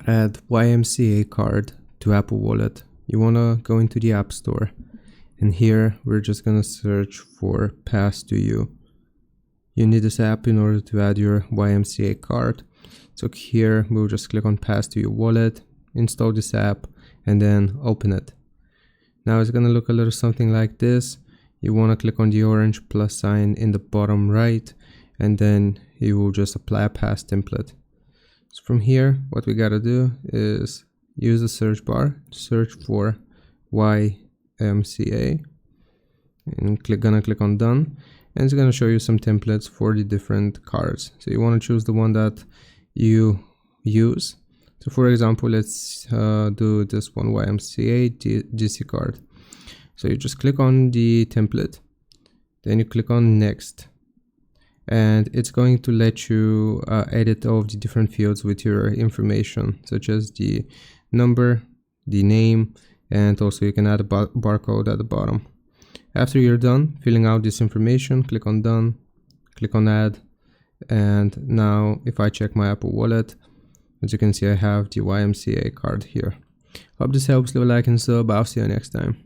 add YMCA Card to Apple Wallet, you want to go into the App Store, and here we're just going to search for Pass to You. You need this app in order to add your YMCA card. So here we'll just click on Pass to Your Wallet, install this app, and then open it. Now it's going to look a little something like this. You want to click on the orange plus sign in the bottom right, and then you will just apply a pass template. So from here, what we got to do is use the search bar, search for YMCA, and gonna click on done, and it's gonna show you some templates for the different cards. So you want to choose the one that you use. So for example, let's do this one, YMCA GC card. So you just click on the template, then you click on next, and it's going to let you edit all of the different fields with your information, such as the number, the name, and also you can add a barcode at the bottom. After you're done filling out this information, click on done, click on add, and now if I check my Apple Wallet, as you can see, I have the YMCA card here. Hope this helps. Leave a like and sub. I'll see you next time.